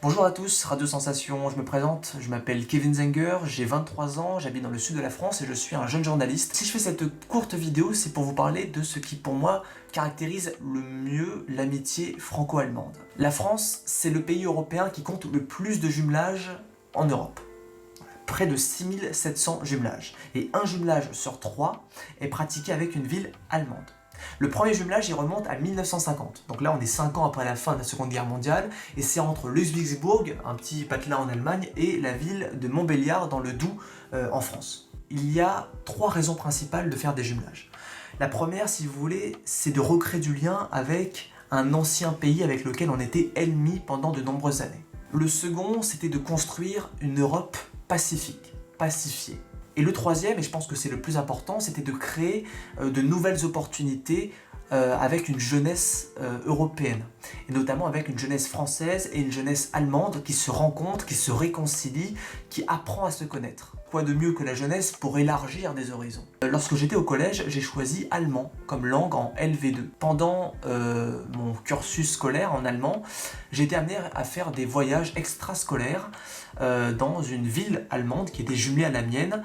Bonjour à tous, Radio Sensation, je me présente, je m'appelle Kevin Zenger, j'ai 23 ans, j'habite dans le sud de la France et je suis un jeune journaliste. Si je fais cette courte vidéo, c'est pour vous parler de ce qui pour moi caractérise le mieux l'amitié franco-allemande. La France, c'est le pays européen qui compte le plus de jumelages en Europe. Près de 6700 jumelages. Et un jumelage sur 3 est pratiqué avec une ville allemande. Le premier jumelage, il remonte à 1950. Donc là, on est 5 ans après la fin de la Seconde Guerre mondiale, et c'est entre Ludwigsburg, un petit patelin en Allemagne, et la ville de Montbéliard dans le Doubs, en France. Il y a 3 raisons principales de faire des jumelages. La première, si vous voulez, c'est de recréer du lien avec un ancien pays avec lequel on était ennemis pendant de nombreuses années. Le second, c'était de construire une Europe pacifique, pacifiée. Et le troisième, et je pense que c'est le plus important, c'était de créer de nouvelles opportunités avec une jeunesse européenne, et notamment avec une jeunesse française et une jeunesse allemande qui se rencontrent, qui se réconcilient, qui apprend à se connaître. Quoi de mieux que la jeunesse pour élargir des horizons. Lorsque j'étais au collège, j'ai choisi allemand comme langue en LV2. Pendant mon cursus scolaire en allemand, j'ai été amené à faire des voyages extrascolaires dans une ville allemande qui était jumelée à la mienne,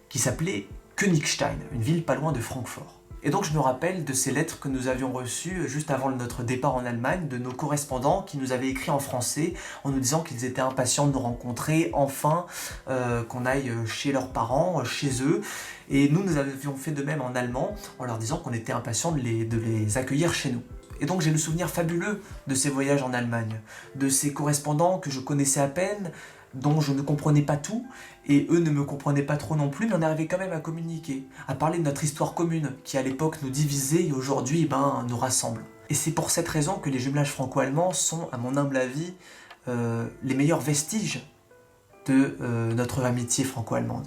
qui s'appelait Königstein, une ville pas loin de Francfort. Et donc je me rappelle de ces lettres que nous avions reçues juste avant notre départ en Allemagne, de nos correspondants qui nous avaient écrit en français en nous disant qu'ils étaient impatients de nous rencontrer, enfin qu'on aille chez leurs parents, chez eux. Et nous avions fait de même en allemand en leur disant qu'on était impatients de les accueillir chez nous. Et donc j'ai le souvenir fabuleux de ces voyages en Allemagne, de ces correspondants que je connaissais à peine, dont je ne comprenais pas tout, et eux ne me comprenaient pas trop non plus, mais on arrivait quand même à communiquer, à parler de notre histoire commune, qui à l'époque nous divisait et aujourd'hui nous rassemble. Et c'est pour cette raison que les jumelages franco-allemands sont, à mon humble avis, les meilleurs vestiges de notre amitié franco-allemande.